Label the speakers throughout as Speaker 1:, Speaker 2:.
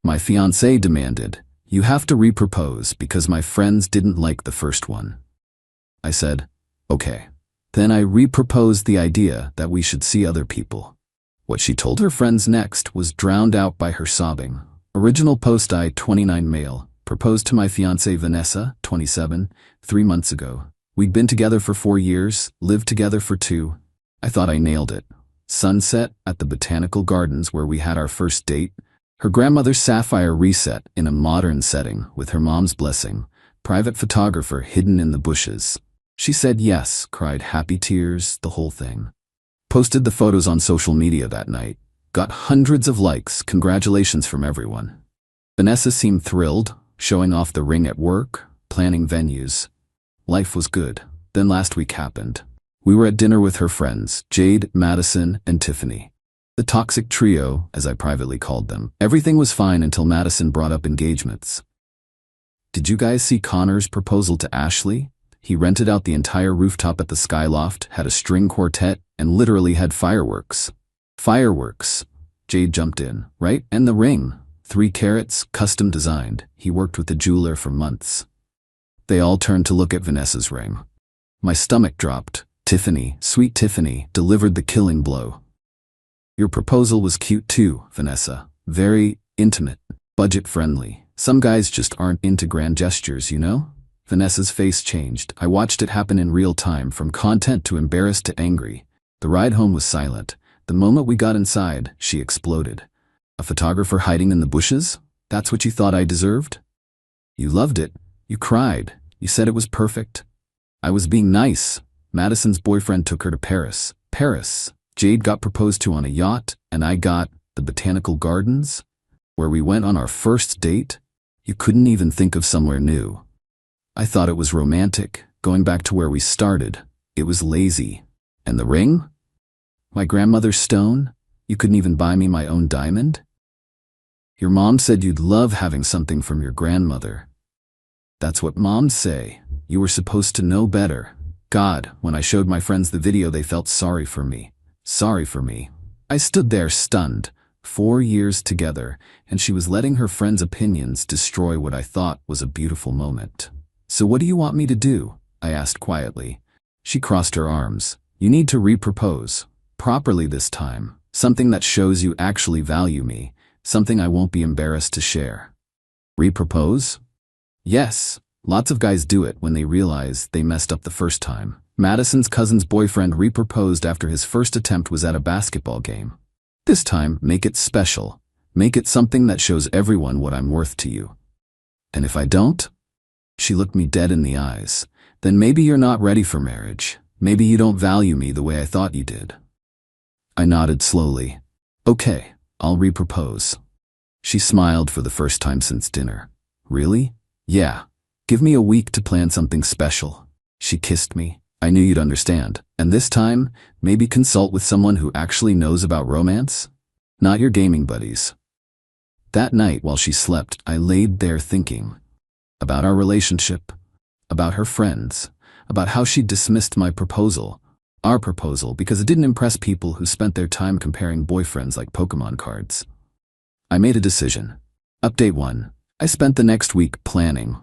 Speaker 1: My fiancé demanded, "You have to repropose because my friends didn't like the first one." I said, "Okay." Then I reproposed the idea that we should see other people. What she told her friends next was drowned out by her sobbing. Original post: I, 29 male, proposed to my fiancée Vanessa, 27, 3 months ago. We'd been together for 4 years, lived together for 2. I thought I nailed it. Sunset at the Botanical Gardens where we had our first date. Her grandmother's sapphire reset in a modern setting with her mom's blessing. Private photographer hidden in the bushes. She said yes, cried happy tears, the whole thing. Posted the photos on social media that night. Got hundreds of likes, congratulations from everyone. Vanessa seemed thrilled, showing off the ring at work, planning venues. Life was good. Then last week happened. We were at dinner with her friends, Jade, Madison, and Tiffany. The toxic trio, as I privately called them. Everything was fine until Madison brought up engagements. "Did you guys see Connor's proposal to Ashley? He rented out the entire rooftop at the Skyloft, had a string quartet, and literally had fireworks." "Fireworks," Jade jumped in, "right? And the ring. 3 carats, custom designed. He worked with the jeweler for months." They all turned to look at Vanessa's ring. My stomach dropped. Tiffany, sweet Tiffany, delivered the killing blow. "Your proposal was cute too, Vanessa. Very intimate, budget-friendly. Some guys just aren't into grand gestures, you know?" Vanessa's face changed. I watched it happen in real time, from content to embarrassed to angry. The ride home was silent. The moment we got inside, she exploded. "A photographer hiding in the bushes? That's what you thought I deserved? You loved it. You cried. You said it was perfect." "I was being nice. Madison's boyfriend took her to Paris." "Paris? Jade got proposed to on a yacht, and I got the Botanical Gardens, where we went on our first date? You couldn't even think of somewhere new." "I thought it was romantic, going back to where we started. It was lazy. And the ring? My grandmother's stone? You couldn't even buy me my own diamond? Your mom said you'd love having something from your grandmother." "That's what moms say. You were supposed to know better." God, when I showed my friends the video, they felt sorry for me. Sorry for me. I stood there stunned. 4 years together, and she was letting her friends' opinions destroy what I thought was a beautiful moment. "So what do you want me to do?" I asked quietly. She crossed her arms. "You need to repropose. Properly this time. Something that shows you actually value me. Something I won't be embarrassed to share." "Repropose?" "Yes. Lots of guys do it when they realize they messed up the first time. Madison's cousin's boyfriend reproposed after his first attempt was at a basketball game. This time, make it special. Make it something that shows everyone what I'm worth to you. And if I don't?" She looked me dead in the eyes. "Then maybe you're not ready for marriage. Maybe you don't value me the way I thought you did." I nodded slowly. "Okay, I'll repropose." She smiled for the first time since dinner. "Really?" "Yeah. Give me a week to plan something special." She kissed me. "I knew you'd understand. And this time, maybe consult with someone who actually knows about romance? Not your gaming buddies." That night, while she slept, I laid there thinking about our relationship, about her friends, about how she dismissed my proposal, our proposal, because it didn't impress people who spent their time comparing boyfriends like Pokemon cards. I made a decision. Update 1. I spent the next week planning.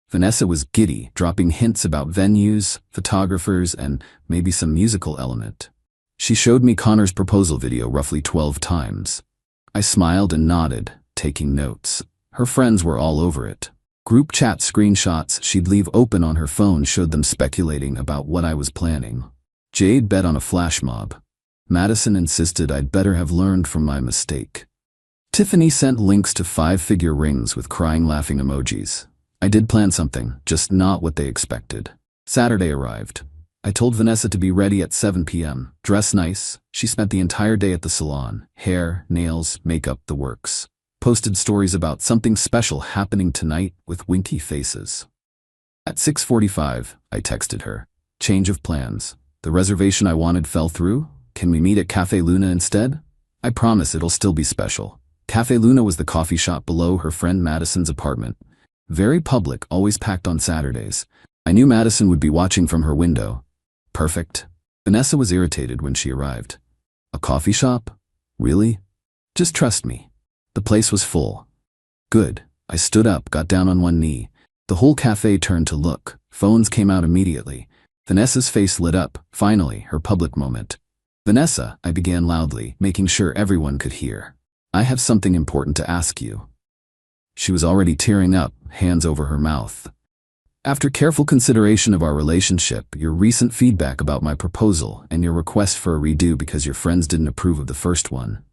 Speaker 1: Vanessa was giddy, dropping hints about venues, photographers, and maybe some musical element. She showed me Connor's proposal video roughly 12 times. I smiled and nodded, taking notes. Her friends were all over it. Group chat screenshots she'd leave open on her phone showed them speculating about what I was planning. Jade bet on a flash mob. Madison insisted I'd better have learned from my mistake. Tiffany sent links to 5-figure rings with crying laughing emojis. I did plan something, just not what they expected. Saturday arrived. I told Vanessa to be ready at 7 p.m. Dress nice. She spent the entire day at the salon. Hair, nails, makeup, the works. Posted stories about something special happening tonight with winky faces. At 6:45, I texted her. Change of plans. The reservation I wanted fell through. Can we meet at Cafe Luna instead? I promise it'll still be special. Cafe Luna was the coffee shop below her friend Madison's apartment. Very public, always packed on Saturdays. I knew Madison would be watching from her window. Perfect. Vanessa was irritated when she arrived. A coffee shop? Really? Just trust me. The place was full. Good. I stood up, got down on one knee. The whole cafe turned to look. Phones came out immediately. Vanessa's face lit up. Finally, her public moment. Vanessa, I began loudly, making sure everyone could hear. I have something important to ask you. She was already tearing up, hands over her mouth. After careful consideration of our relationship, your recent feedback about my proposal, and your request for a redo because your friends didn't approve of the first one.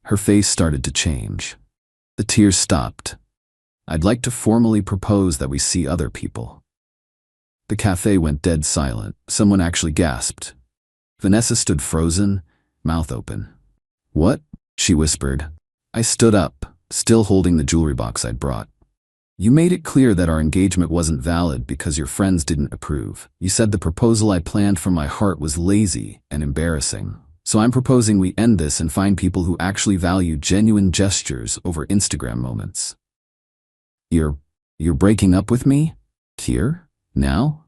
Speaker 1: Her face started to change. The tears stopped. I'd like to formally propose that we see other people. The cafe went dead silent. Someone actually gasped. Vanessa stood frozen, mouth open. What? She whispered. I stood up, still holding the jewelry box I'd brought. You made it clear that our engagement wasn't valid because your friends didn't approve. You said the proposal I planned from my heart was lazy and embarrassing. So I'm proposing we end this and find people who actually value genuine gestures over Instagram moments. You're breaking up with me? Here? Now?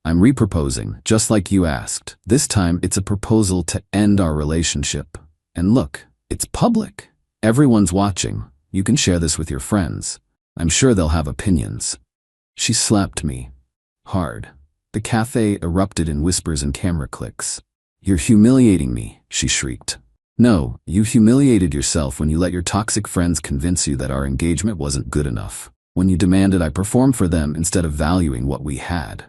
Speaker 1: I'm reproposing, just like you asked. This time it's a proposal to end our relationship. And look, it's public. Everyone's watching. You can share this with your friends. I'm sure they'll have opinions. She slapped me. Hard. The cafe erupted in whispers and camera clicks. You're humiliating me, she shrieked. No, you humiliated yourself when you let your toxic friends convince you that our engagement wasn't good enough. When you demanded I perform for them instead of valuing what we had.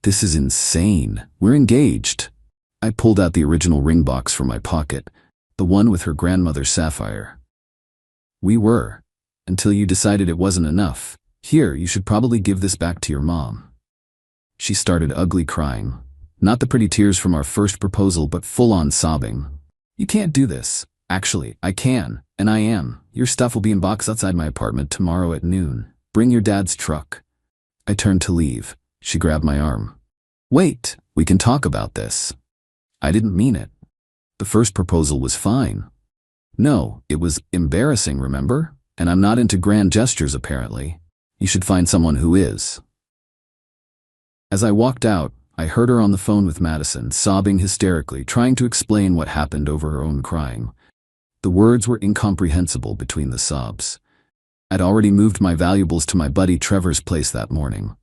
Speaker 1: This is insane. We're engaged. I pulled out the original ring box from my pocket, the one with her grandmother's sapphire. We were, until you decided it wasn't enough. Here, you should probably give this back to your mom. She started ugly crying. Not the pretty tears from our first proposal, but full-on sobbing. You can't do this. Actually, I can, and I am. Your stuff will be in box outside my apartment tomorrow at noon. Bring your dad's truck. I turned to leave. She grabbed my arm. Wait, we can talk about this. I didn't mean it. The first proposal was fine. No, it was embarrassing, remember? And I'm not into grand gestures, apparently. You should find someone who is. As I walked out, I heard her on the phone with Madison, sobbing hysterically, trying to explain what happened over her own crying. The words were incomprehensible between the sobs. I'd already moved my valuables to my buddy Trevor's place that morning.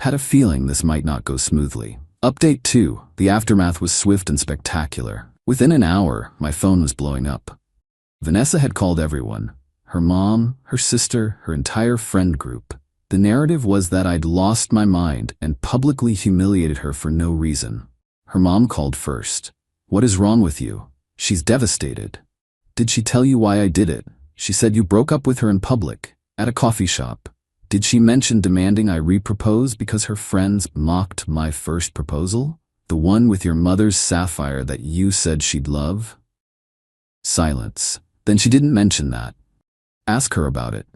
Speaker 1: Had a feeling this might not go smoothly. Update 2. The aftermath was swift and spectacular. Within an hour, my phone was blowing up. Vanessa had called everyone. Her mom, her sister, her entire friend group. The narrative was that I'd lost my mind and publicly humiliated her for no reason. Her mom called first. What is wrong with you? She's devastated. Did she tell you why I did it? She said you broke up with her in public, at a coffee shop. Did she mention demanding I repropose because her friends mocked my first proposal? The one with your mother's sapphire that you said she'd love? Silence. Then she didn't mention that. Ask her about it.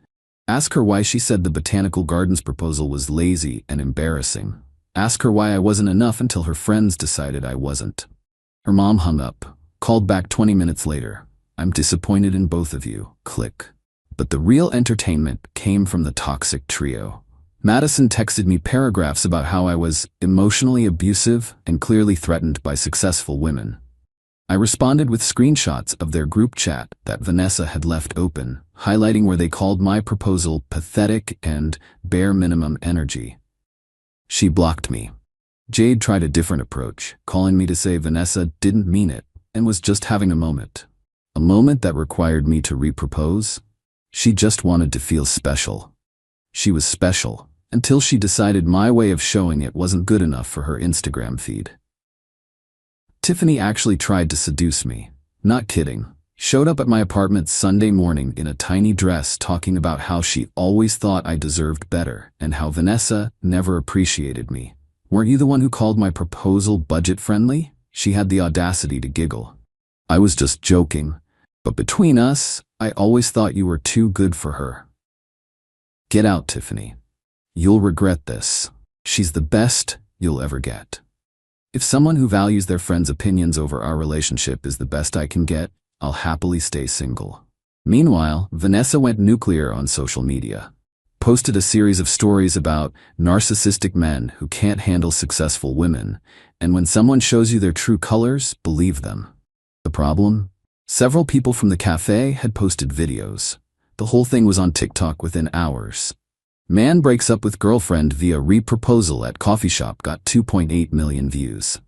Speaker 1: Ask her why she said the Botanical Gardens proposal was lazy and embarrassing. Ask her why I wasn't enough until her friends decided I wasn't. Her mom hung up, called back 20 minutes later. I'm disappointed in both of you. Click. But the real entertainment came from the toxic trio. Madison texted me paragraphs about how I was emotionally abusive and clearly threatened by successful women. I responded with screenshots of their group chat that Vanessa had left open, highlighting where they called my proposal pathetic and bare minimum energy. She blocked me. Jade tried a different approach, calling me to say Vanessa didn't mean it and was just having a moment. A moment that required me to repropose. She just wanted to feel special. She was special until she decided my way of showing it wasn't good enough for her Instagram feed. Tiffany actually tried to seduce me. Not kidding. Showed up at my apartment Sunday morning in a tiny dress talking about how she always thought I deserved better and how Vanessa never appreciated me. Weren't you the one who called my proposal budget-friendly? She had the audacity to giggle. I was just joking. But between us, I always thought you were too good for her. Get out, Tiffany. You'll regret this. She's the best you'll ever get. If someone who values their friends' opinions over our relationship is the best I can get, I'll happily stay single. Meanwhile, Vanessa went nuclear on social media. Posted a series of stories about narcissistic men who can't handle successful women, and when someone shows you their true colors, believe them. The problem? Several people from the cafe had posted videos. The whole thing was on TikTok within hours. Man breaks up with girlfriend via re-proposal at coffee shop got 2.8 million views.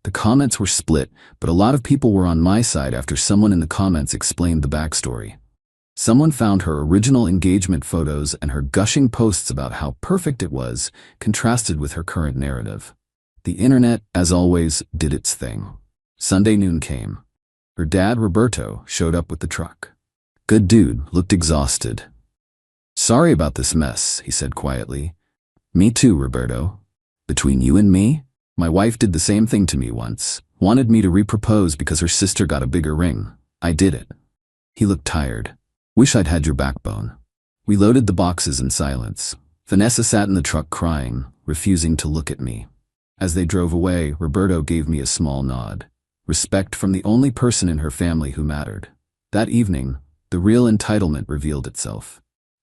Speaker 1: The comments were split, but a lot of people were on my side after someone in the comments explained the backstory. Someone found her original engagement photos and her gushing posts about how perfect it was, contrasted with her current narrative. The internet, as always, did its thing. Sunday noon came. Her dad, Roberto, showed up with the truck. Good dude, looked exhausted. Sorry about this mess, he said quietly. Me too, Roberto. Between you and me? My wife did the same thing to me once. Wanted me to re-propose because her sister got a bigger ring. I did it. He looked tired. Wish I'd had your backbone. We loaded the boxes in silence. Vanessa sat in the truck crying, refusing to look at me. As they drove away, Roberto gave me a small nod. Respect from the only person in her family who mattered. That evening, the real entitlement revealed itself.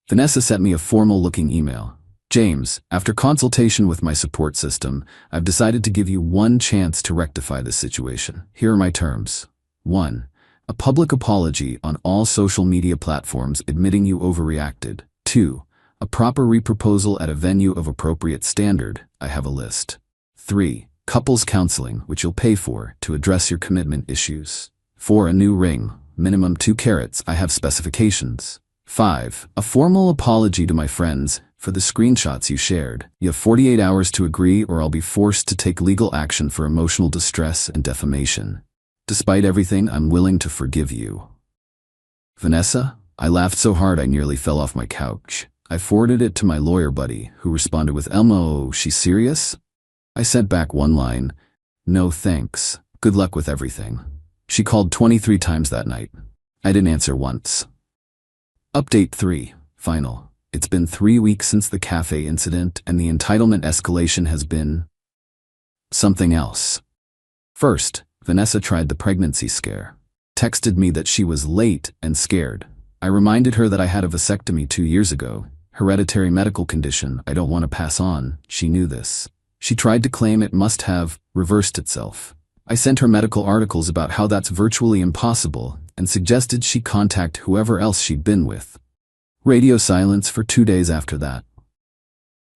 Speaker 1: Vanessa sent me a formal-looking email. James, after consultation with my support system, I've decided to give you one chance to rectify this situation. Here are my terms. 1. A public apology on all social media platforms admitting you overreacted. 2. A proper reproposal at a venue of appropriate standard. I have a list. 3. Couples counseling, which you'll pay for, to address your commitment issues. 4. A new ring, minimum 2 carats. I have specifications. 5. A formal apology to my friends for the screenshots you shared. You have 48 hours to agree or I'll be forced to take legal action for emotional distress and defamation. Despite everything, I'm willing to forgive you. Vanessa? I laughed so hard I nearly fell off my couch. I forwarded it to my lawyer buddy, who responded with, "Elmo, she's serious?" I sent back one line, "No thanks. Good luck with everything." She called 23 times that night. I didn't answer once. Update 3. Final. It's been 3 weeks since the cafe incident, and the entitlement escalation has been something else. First, Vanessa tried the pregnancy scare. Texted me that she was late and scared. I reminded her that I had a vasectomy 2 years ago. Hereditary medical condition I don't want to pass on. She knew this. She tried to claim it must have reversed itself. I sent her medical articles about how that's virtually impossible and suggested she contact whoever else she'd been with. Radio silence for 2 days after that.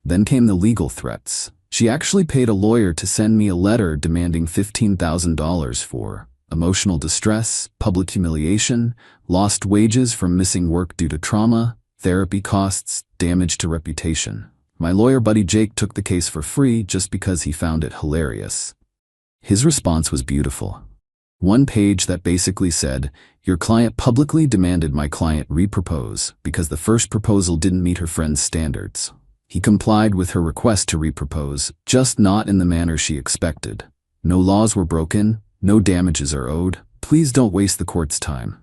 Speaker 1: Then came the legal threats. She actually paid a lawyer to send me a letter demanding $15,000 for emotional distress, public humiliation, lost wages from missing work due to trauma, therapy costs, damage to reputation. My lawyer buddy Jake took the case for free just because he found it hilarious. His response was beautiful. One page that basically said, "Your client publicly demanded my client repropose because the first proposal didn't meet her friend's standards. He complied with her request to repropose, just not in the manner she expected. No laws were broken, no damages are owed. Please don't waste the court's time."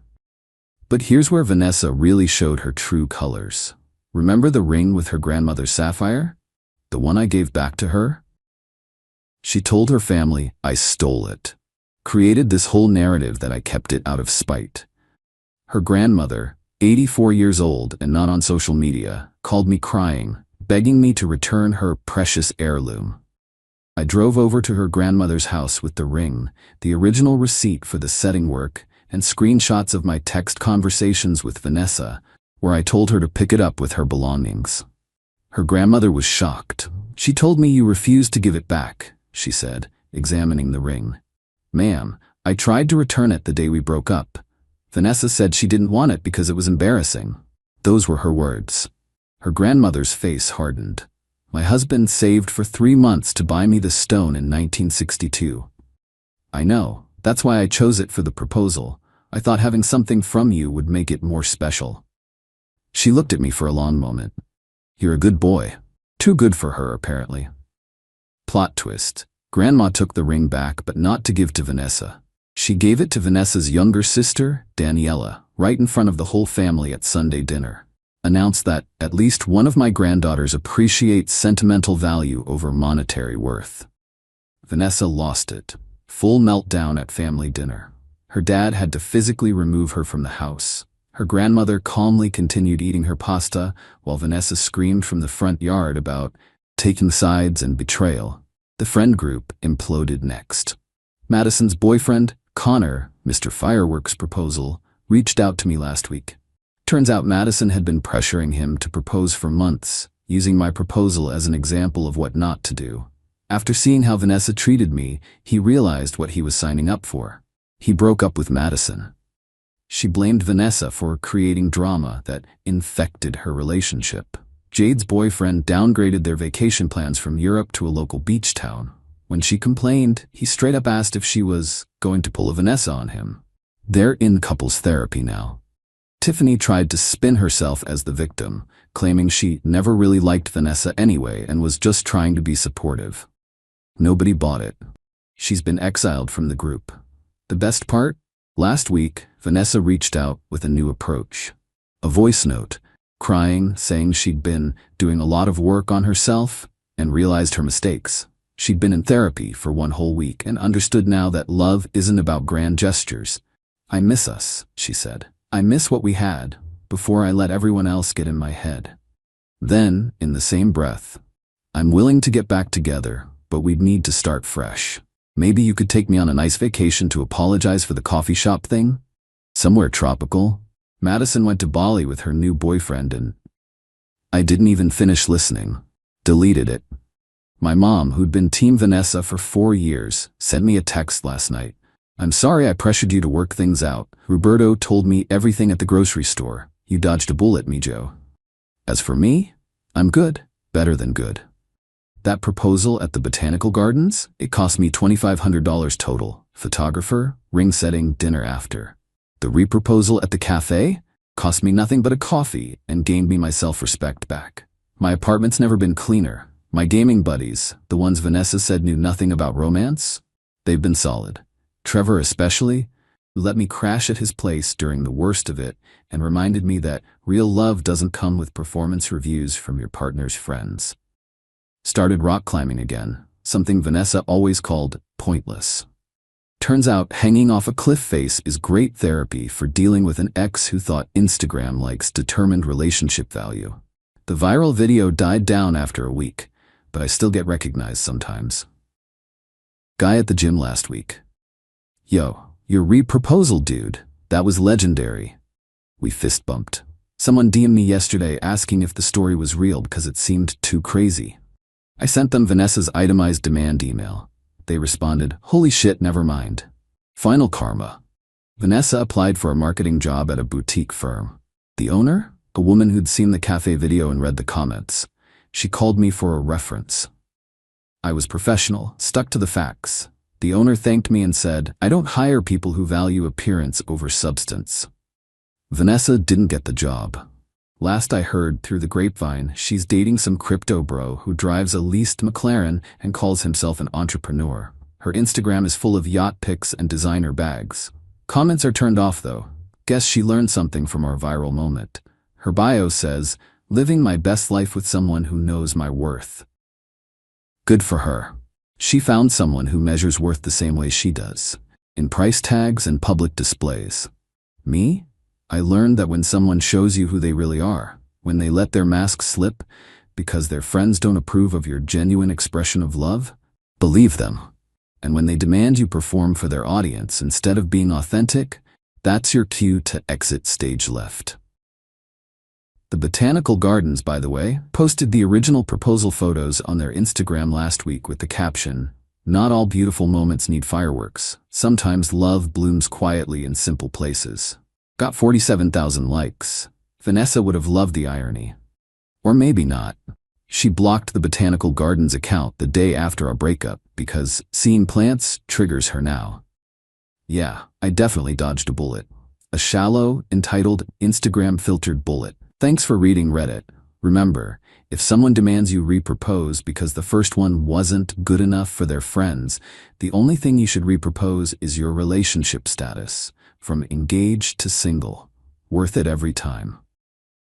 Speaker 1: But here's where Vanessa really showed her true colors. Remember the ring with her grandmother's sapphire? The one I gave back to her? She told her family I stole it. Created this whole narrative that I kept it out of spite. Her grandmother, 84 years old and not on social media, called me crying, begging me to return her precious heirloom. I drove over to her grandmother's house with the ring, the original receipt for the setting work, and screenshots of my text conversations with Vanessa, where I told her to pick it up with her belongings. Her grandmother was shocked. "She told me you refused to give it back," she said, examining the ring. "Ma'am, I tried to return it the day we broke up. Vanessa said she didn't want it because it was embarrassing." Those were her words. Her grandmother's face hardened. "My husband saved for 3 months to buy me the stone in 1962. I know, that's why I chose it for the proposal. I thought having something from you would make it more special." She looked at me for a long moment. "You're a good boy." Too good for her, apparently. Plot twist. Grandma took the ring back, but not to give to Vanessa. She gave it to Vanessa's younger sister, Daniela, right in front of the whole family at Sunday dinner. Announced that at least one of my granddaughters appreciates sentimental value over monetary worth. Vanessa lost it. Full meltdown at family dinner. Her dad had to physically remove her from the house. Her grandmother calmly continued eating her pasta, while Vanessa screamed from the front yard about taking sides and betrayal. The friend group imploded next. Madison's boyfriend, Connor, Mr. Fireworks Proposal, reached out to me last week. Turns out Madison had been pressuring him to propose for months, using my proposal as an example of what not to do. After seeing how Vanessa treated me, he realized what he was signing up for. He broke up with Madison. She blamed Vanessa for creating drama that infected her relationship. Jade's boyfriend downgraded their vacation plans from Europe to a local beach town. When she complained, he straight up asked if she was going to pull a Vanessa on him. They're in couples therapy now. Tiffany tried to spin herself as the victim, claiming she never really liked Vanessa anyway and was just trying to be supportive. Nobody bought it. She's been exiled from the group. The best part? Last week, Vanessa reached out with a new approach. A voice note, crying, saying she'd been doing a lot of work on herself and realized her mistakes. She'd been in therapy for 1 whole week and understood now that love isn't about grand gestures. "I miss us," she said. "I miss what we had before I let everyone else get in my head." Then, in the same breath, "I'm willing to get back together, but we'd need to start fresh. Maybe you could take me on a nice vacation to apologize for the coffee shop thing? Somewhere tropical." Madison went to Bali with her new boyfriend and I didn't even finish listening. Deleted it. My mom, who'd been Team Vanessa for 4 years, sent me a text last night. "I'm sorry I pressured you to work things out. Roberto told me everything at the grocery store. You dodged a bullet, Mijo. As for me, I'm good. Better than good." That proposal at the Botanical Gardens, it cost me $2,500 total. Photographer, ring setting, dinner after. The reproposal at the cafe cost me nothing but a coffee and gained me my self-respect back. My apartment's never been cleaner. My gaming buddies, the ones Vanessa said knew nothing about romance, they've been solid. Trevor especially, who let me crash at his place during the worst of it and reminded me that real love doesn't come with performance reviews from your partner's friends. Started rock climbing again, something Vanessa always called pointless. Turns out hanging off a cliff face is great therapy for dealing with an ex who thought Instagram likes determined relationship value. The viral video died down after a week, but I still get recognized sometimes. Guy at the gym last week. "Yo, your re-proposal, dude. That was legendary." We fist bumped. Someone DM'd me yesterday asking if the story was real because it seemed too crazy. I sent them Vanessa's itemized demand email. They responded, "Holy shit, never mind." Final karma. Vanessa applied for a marketing job at a boutique firm. The owner? A woman who'd seen the cafe video and read the comments. She called me for a reference. I was professional, stuck to the facts. The owner thanked me and said, "I don't hire people who value appearance over substance." Vanessa didn't get the job. Last I heard through the grapevine, she's dating some crypto bro who drives a leased McLaren and calls himself an entrepreneur. Her Instagram is full of yacht pics and designer bags. Comments are turned off though. Guess she learned something from our viral moment. Her bio says, "Living my best life with someone who knows my worth." Good for her. She found someone who measures worth the same way she does, in price tags and public displays. Me? I learned that when someone shows you who they really are, when they let their mask slip because their friends don't approve of your genuine expression of love, believe them. And when they demand you perform for their audience instead of being authentic, that's your cue to exit stage left. The Botanical Gardens, by the way, posted the original proposal photos on their Instagram last week with the caption, "Not all beautiful moments need fireworks. Sometimes love blooms quietly in simple places." Got 47,000 likes. Vanessa would have loved the irony. Or maybe not. She blocked the Botanical Gardens account the day after our breakup because seeing plants triggers her now. Yeah, I definitely dodged a bullet. A shallow, entitled, Instagram-filtered bullet. Thanks for reading Reddit. Remember, if someone demands you repropose because the first one wasn't good enough for their friends, the only thing you should repropose is your relationship status. From engaged to single. Worth it every time.